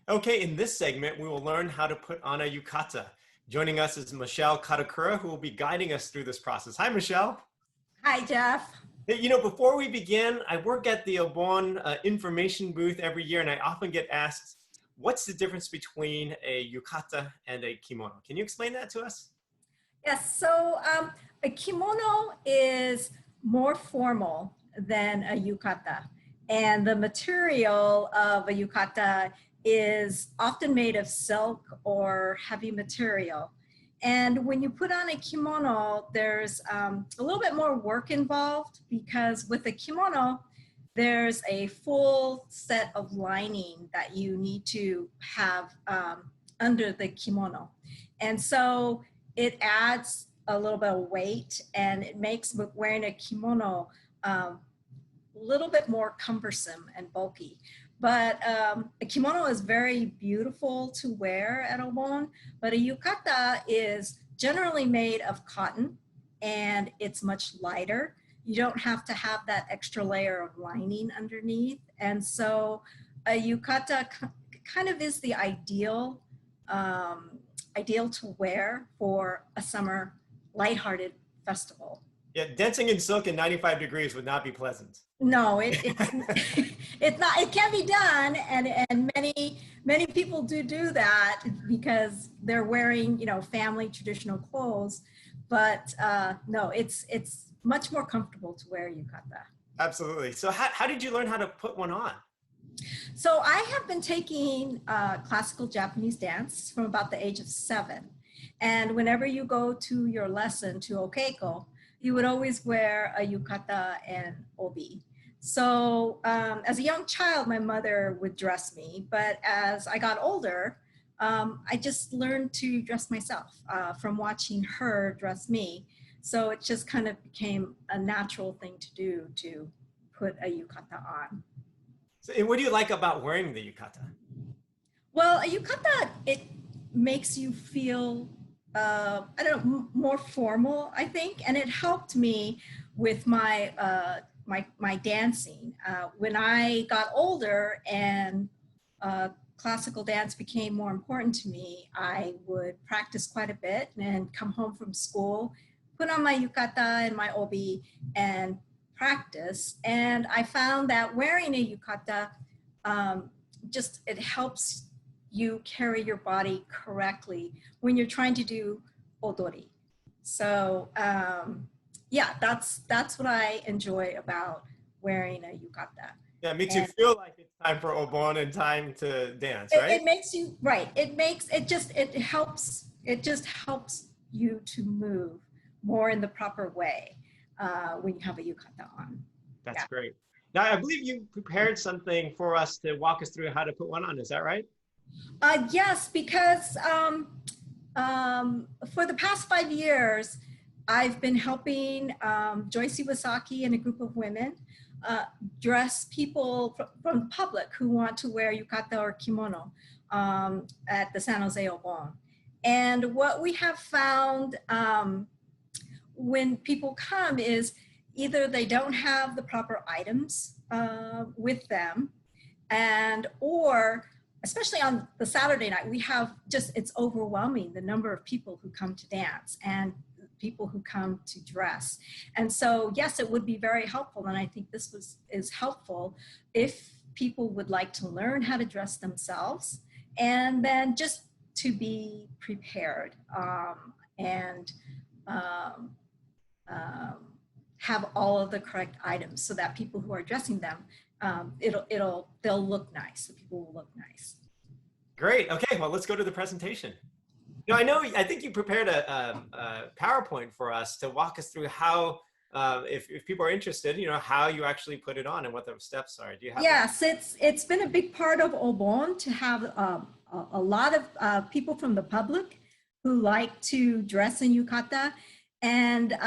Okay, in this segment, we will learn how to put on a yukata. Joining us is Mochel Kadokura, who will be guiding us through this process. Hi, Mochel. Hi, Jeff. Hey, before we begin, I work at the Obon information booth every year, and I often get asked, what's the difference between a yukata and a kimono? Can you explain that to us? Yes, so a kimono is more formal than a yukata. And the material of a yukata is often made of silk or heavy material. And when you put on a kimono, there's a little bit more work involved because with a kimono, there's a full set of lining that you need to have under the kimono. And so it adds a little bit of weight and it makes wearing a kimono a little bit more cumbersome and bulky. But a kimono is very beautiful to wear at Obon, but a yukata is generally made of cotton and it's much lighter. You don't have to have that extra layer of lining underneath. And so a yukata kind of is the ideal to wear for a summer lighthearted festival. Yeah, dancing in silk in 95 degrees would not be pleasant. No, it's it's not. It can be done, and many people do that because they're wearing family traditional clothes. But no, it's much more comfortable to wear yukata. Absolutely. So how did you learn how to put one on? So I have been taking classical Japanese dance from about the age of 7. And whenever you go to your lesson to Okeiko, you would always wear a yukata and obi. So as a young child, my mother would dress me. But as I got older, I just learned to dress myself from watching her dress me. So it just kind of became a natural thing to do to put a yukata on. So, and what do you like about wearing the yukata? Well, a yukata, it makes you feel, I don't know, more formal, I think. And it helped me with my, my dancing. When I got older and classical dance became more important to me, I would practice quite a bit and come home from school, put on my yukata and my obi and practice. And I found that wearing a yukata, it helps you carry your body correctly when you're trying to do odori. So yeah, that's what I enjoy about wearing a yukata. Yeah, it makes you feel like it's time for Obon and time to dance, right? It makes you, right. It just helps you to move more in the proper way when you have a yukata on. That's great. Now, I believe you prepared something for us to walk us through how to put one on. Is that right? Yes, because for the past 5 years, I've been helping Joyce Iwasaki and a group of women dress people from the public who want to wear yukata or kimono at the San Jose Obon. And what we have found when people come is either they don't have the proper items with them, or especially on the Saturday night, we have it's overwhelming the number of people who come to dance and people who come to dress. And so, yes, it would be very helpful. And I think this is helpful if people would like to learn how to dress themselves and then just to be prepared and have all of the correct items so that people who are dressing them, they'll look nice. So people will look nice. Great. Okay. Well, let's go to the presentation. I think you prepared a PowerPoint for us to walk us through how, if people are interested, how you actually put it on and what the steps are. Do you have? Yes, it's been a big part of Obon to have a lot of people from the public who like to dress in yukata. And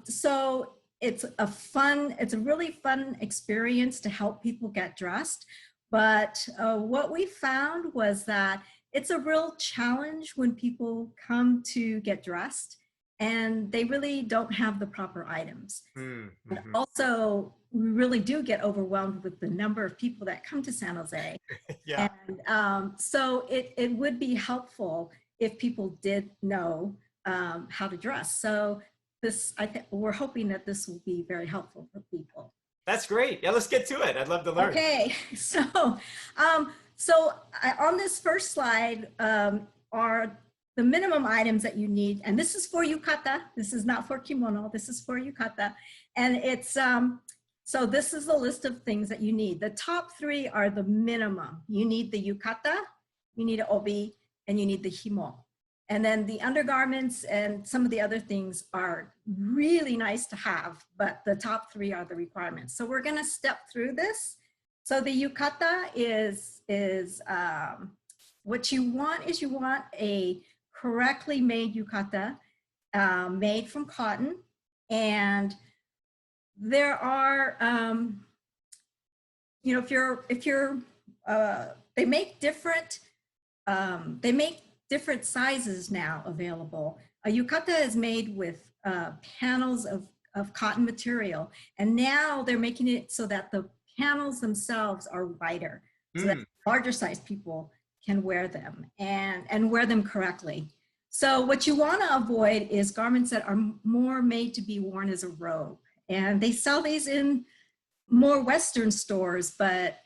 so it's a really fun experience to help people get dressed. But what we found was that it's a real challenge when people come to get dressed and they really don't have the proper items. Mm-hmm. And also, we really do get overwhelmed with the number of people that come to San Jose. Yeah. And so it would be helpful if people did know how to dress. So this, we're hoping that this will be very helpful for people. That's great. Yeah, let's get to it. I'd love to learn. Okay, so on this first slide are the minimum items that you need, and this is for yukata. This is not for kimono. This is for yukata, and it's so this is the list of things that you need. The top three are the minimum. You need the yukata, you need an obi, and you need the himo. And then the undergarments and some of the other things are really nice to have, but the top three are the requirements. So we're gonna step through this. So the yukata is what you want is you want a correctly made yukata made from cotton. And there are, you know, if you're they make different sizes now available. A yukata is made with panels of cotton material, and now they're making it so that the panels themselves are wider, so that larger size people can wear them and wear them correctly. So what you want to avoid is garments that are more made to be worn as a robe, and they sell these in more Western stores, but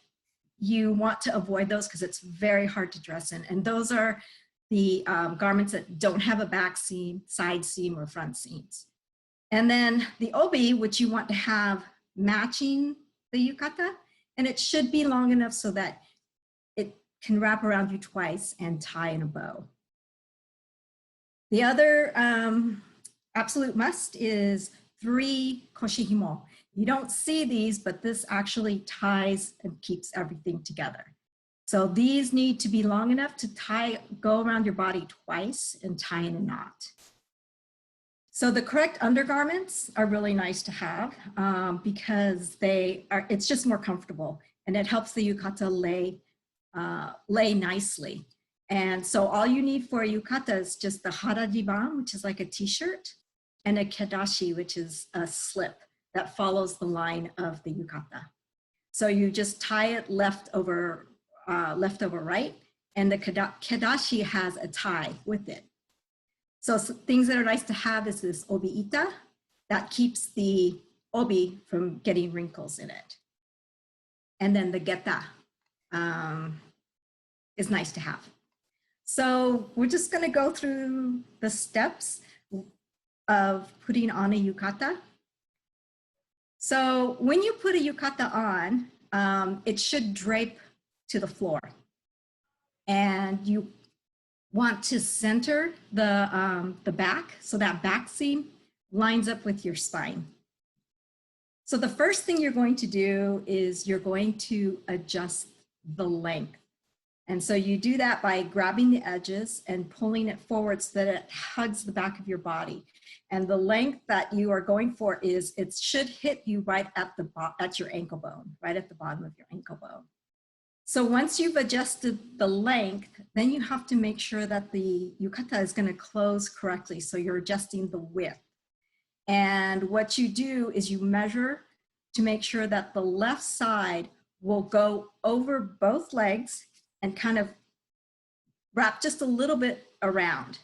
you want to avoid those because it's very hard to dress in. And those are the garments that don't have a back seam, side seam, or front seams. And then the obi, which you want to have matching the yukata, and it should be long enough so that it can wrap around you twice and tie in a bow. The other absolute must is 3 koshihimo. You don't see these, but this actually ties and keeps everything together. So these need to be long enough to go around your body twice and tie in a knot. So the correct undergarments are really nice to have because it's just more comfortable, and it helps the yukata lay nicely. And so all you need for a yukata is just the harajiban, which is like a t-shirt, and a kedashi, which is a slip that follows the line of the yukata. So you just tie it left over right, and the kedashi has a tie with it. So things that are nice to have is this obi-ita that keeps the obi from getting wrinkles in it. And then the geta is nice to have. So we're just gonna go through the steps of putting on a yukata. So when you put a yukata on, it should drape to the floor. And you want to center the back so that back seam lines up with your spine. So the first thing you're going to do is you're going to adjust the length. And so you do that by grabbing the edges and pulling it forward so that it hugs the back of your body. And the length that you are going for is, it should hit you right at your ankle bone, right at the bottom of your ankle bone. So once you've adjusted the length, then you have to make sure that the yukata is going to close correctly. So you're adjusting the width. And what you do is you measure to make sure that the left side will go over both legs and kind of wrap just a little bit around.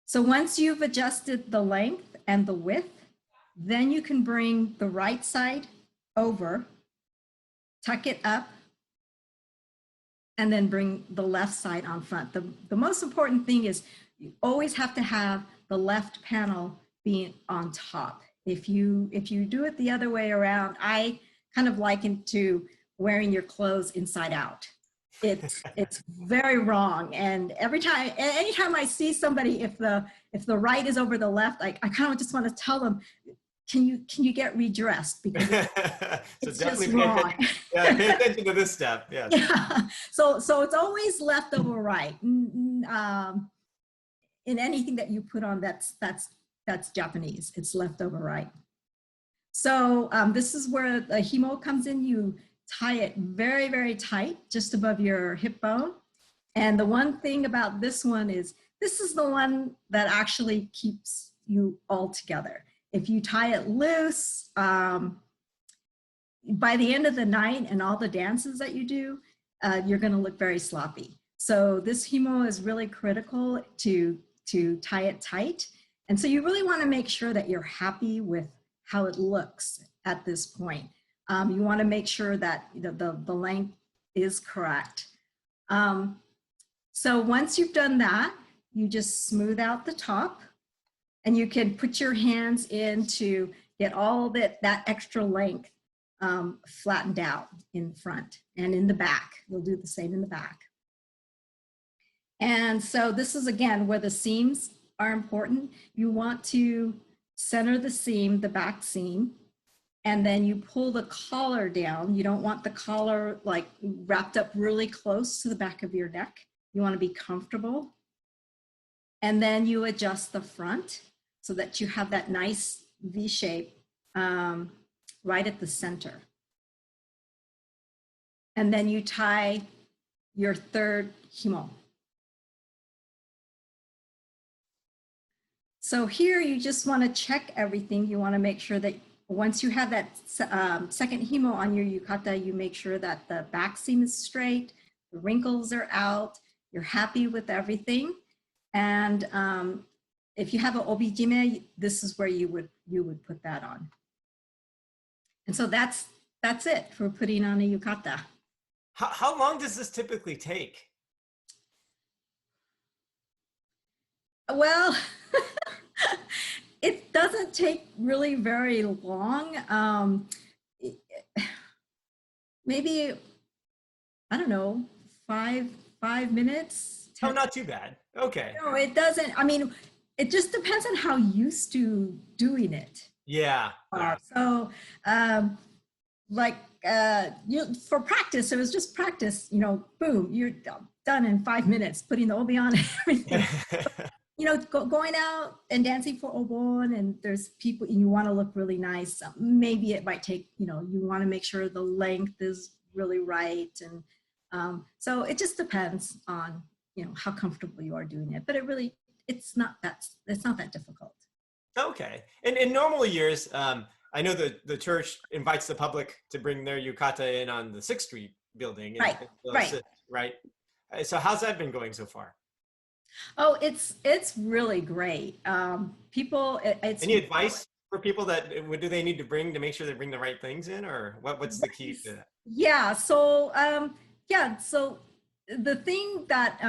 So once you've adjusted the length and the width, then you can bring the right side over, tuck it up, and then bring the left side on front. The most important thing is you always have to have the left panel being on top. If you do it the other way around, I kind of liken to wearing your clothes inside out. It's very wrong. And anytime I see somebody, if the right is over the left, I kind of just want to tell them, can you get redressed, because it's just wrong. Pay attention to this step. Yes. Yeah. So it's always left over right. In anything that you put on that's Japanese, it's left over right. So this is where the himo comes in. You tie it very, very tight, just above your hip bone. And the one thing about this one is this is the one that actually keeps you all together. If you tie it loose, by the end of the night and all the dances that you do, you're going to look very sloppy. So this himo is really critical to tie it tight. And so you really want to make sure that you're happy with how it looks at this point. You want to make sure that the length is correct. So once you've done that, you just smooth out the top, and you can put your hands in to get all that extra length flattened out in front and in the back. We'll do the same in the back. And so this is, again, where the seams are important. You want to center the seam, the back seam, and then you pull the collar down. You don't want the collar like wrapped up really close to the back of your neck. You want to be comfortable. And then you adjust the front so that you have that nice V shape right at the center. And then you tie your third himo. So here you just want to check everything. You want to make sure that once you have that second himo on your yukata, you make sure that the back seam is straight, the wrinkles are out, you're happy with everything. And if you have an obijime, this is where you would put that on. And so that's it for putting on a yukata. How long does this typically take? Well, it doesn't take really very long. Maybe, I don't know, five minutes. 10. Oh, not too bad. Okay. No, it doesn't. I mean, it just depends on how used to doing it. Yeah. So, like, for practice, it was just practice, boom, you're done in 5 minutes, putting the obi on and everything. Going out and dancing for Obon, and there's people, and you want to look really nice. Maybe it might take, you want to make sure the length is really right. And so it just depends on, how comfortable you are doing it. But it's not that difficult. Okay. And in normal years, I know the church invites the public to bring their yukata in on the 6th Street building. Right. Right. So how's that been going so far? Oh, it's really great. Any advice for people that, what do they need to bring to make sure they bring the right things in, or what's the key to that? Yeah. So, so the thing that,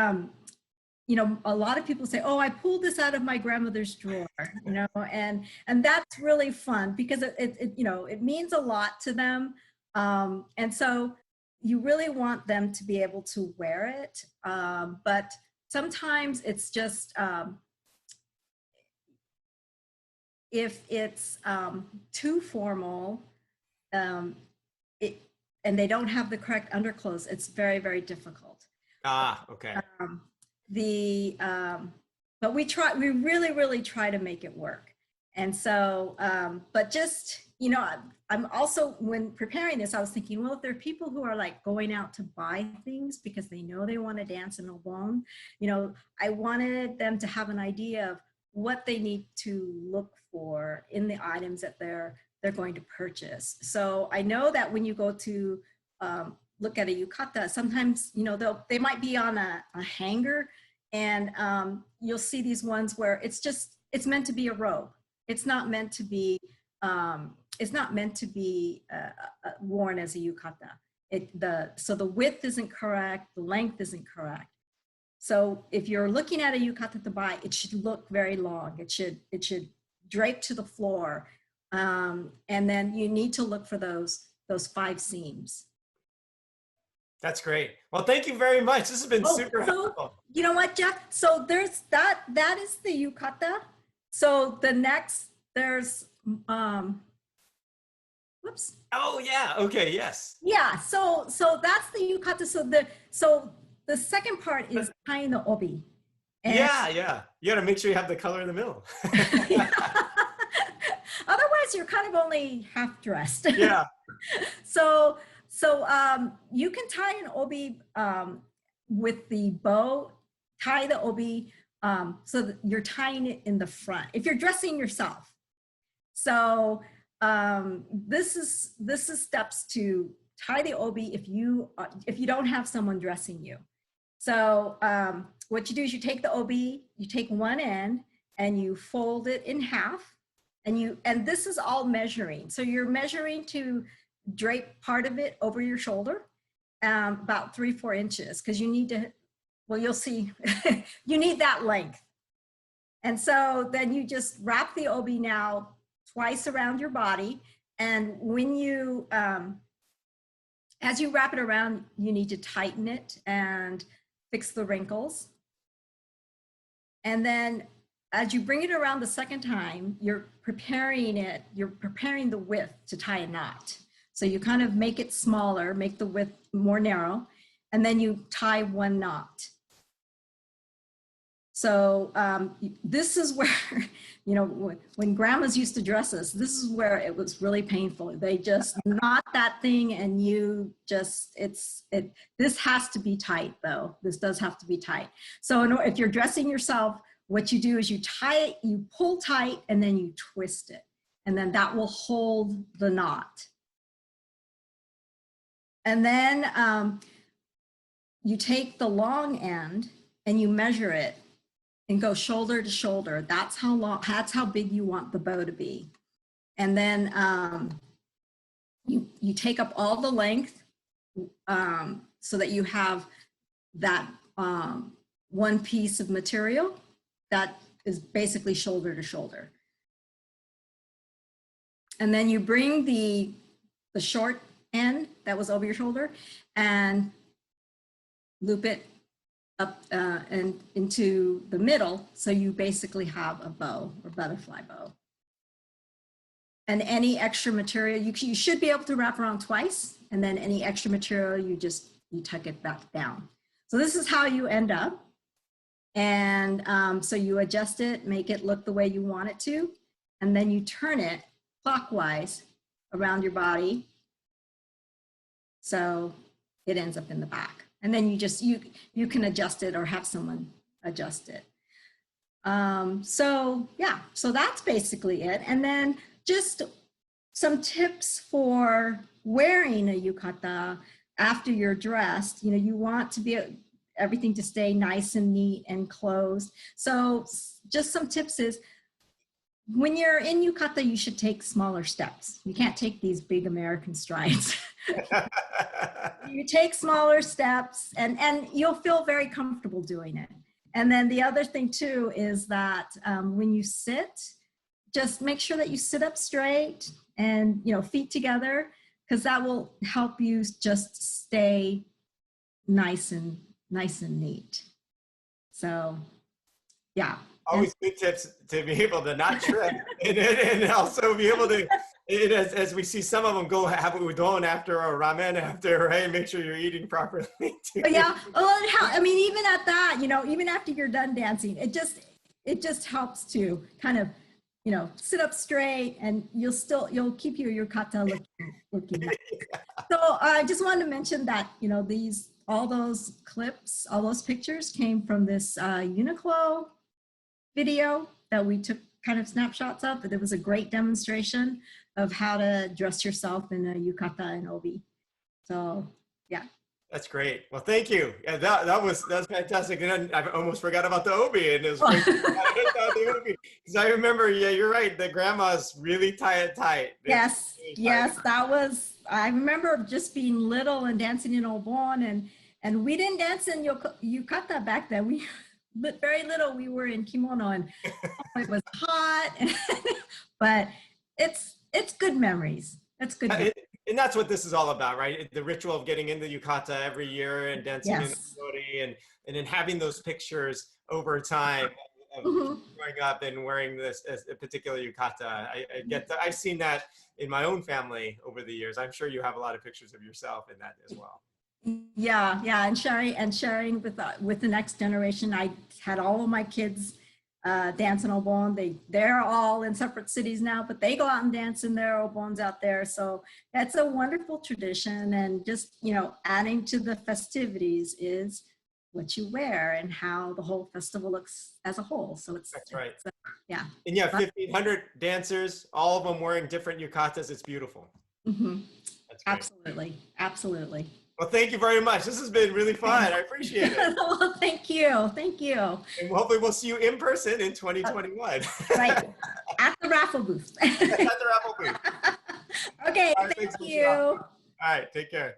a lot of people say, oh, I pulled this out of my grandmother's drawer, and that's really fun because it means a lot to them. And so you really want them to be able to wear it. But sometimes it's just, if it's too formal, and they don't have the correct underclothes, it's very, very difficult. Ah, okay. But we really, really try to make it work. And so, but just, I'm also, when preparing this, I was thinking, well, if there are people who are like going out to buy things because they know they want to dance in Obon, I wanted them to have an idea of what they need to look for in the items that they're going to purchase. So I know that when you go to look at a yukata, sometimes, they might be on a hanger, and you'll see these ones where it's meant to be a robe. It's not meant to be, worn as a yukata. So the width isn't correct, the length isn't correct. So if you're looking at a yukata to buy, it should look very long. It should drape to the floor. And then you need to look for those 5 seams. That's great. Well, thank you very much. This has been super helpful. You know what, Jeff? So there's that is the yukata. So the next, there's, whoops. Oh yeah, okay, yes. Yeah, so that's the yukata. So the second part is tying the obi. And yeah. You gotta make sure you have the color in the middle. Otherwise, you're kind of only half dressed. Yeah. So you can tie an obi with the bow, tie the obi so you're tying it in the front if you're dressing yourself. So this is steps to tie the obi if you don't have someone dressing you. So what you do is you take the obi, you take one end and you fold it in half, and this is all measuring. So you're measuring to drape part of it over your shoulder, about 3-4 inches, because you need to, well, you'll see, you need that length. And so then you just wrap the obi now twice around your body. And when you, as you wrap it around, you need to tighten it and fix the wrinkles. And then as you bring it around the second time, you're preparing the width to tie a knot. So you kind of make it smaller, make the width more narrow, and then you tie one knot. So this is where, you know, when grandmas used to dress us, this is where it was really painful. They just knot that thing and you just, this has to be tight though. This does have to be tight. So if you're dressing yourself, what you do is you tie it, you pull tight, and then you twist it. And then that will hold the knot. And then you take the long end and you measure it and go shoulder to shoulder. That's how long, that's how big you want the bow to be. And then you take up all the length so that you have that one piece of material that is basically shoulder to shoulder. And then you bring the short end that was over your shoulder and loop it up and into the middle, so you basically have a bow or butterfly bow. And any extra material, you should be able to wrap around twice, and then any extra material, you tuck it back down. So this is how you end up. And so you adjust it, make it look the way you want it to, and then you turn it clockwise around your body so it ends up in the back. And then you can adjust it or have someone adjust it. So yeah, so that's basically it. And then just some tips for wearing a yukata after you're dressed. You know, you want to be everything to stay nice and neat and closed. So just some tips is, when you're in yukata, you should take smaller steps. You can't take these big American strides. You take smaller steps and you'll feel very comfortable doing it. And then the other thing too is that when you sit, just make sure that you sit up straight and, you know, feet together, because that will help you just stay nice and neat. So yeah. Always good tips to be able to not trip and also be able to, as we see some of them go have udon after or ramen after, right? Make sure you're eating properly too. Yeah, well, I mean, even at that, you know, even after you're done dancing, it just helps to kind of, you know, sit up straight, and you'll keep your yukata looking nice. Yeah. So I just wanted to mention that, you know, all those clips, all those pictures came from this Uniqlo video that we took kind of snapshots of, but it was a great demonstration of how to dress yourself in a yukata and obi. So yeah. That's great. Well, thank you. Yeah, that's fantastic. And then I almost forgot about the obi, and it was great because I remember, yeah, you're right. The grandmas really tie it tight. Yes, yes, that was. I remember just being little and dancing in Obon, and we didn't dance in yukata back then. We very little. We were in kimono, and it was hot, but it's good memories. It's good memories. And that's what this is all about, right? The ritual of getting into yukata every year and dancing in the body, and then having those pictures over time of growing up and wearing this as a particular yukata. I get that. I've seen that in my own family over the years. I'm sure you have a lot of pictures of yourself in that as well. Yeah, and sharing with the next generation. I had all of my kids dance in Obon. They're all in separate cities now, but they go out and dance in their Obons out there. So that's a wonderful tradition, and just, you know, adding to the festivities is what you wear and how the whole festival looks as a whole. So That's right. Yeah. And yeah, 1,500 dancers, all of them wearing different yukatas. It's beautiful. Mm-hmm. That's great. Absolutely. Absolutely. Well, thank you very much. This has been really fun. I appreciate it. Well, thank you. Thank you. And hopefully we'll see you in person in 2021. Right. At the raffle booth. At the raffle booth. Okay. All right, Thank thanks, you. Mochel. All right, take care.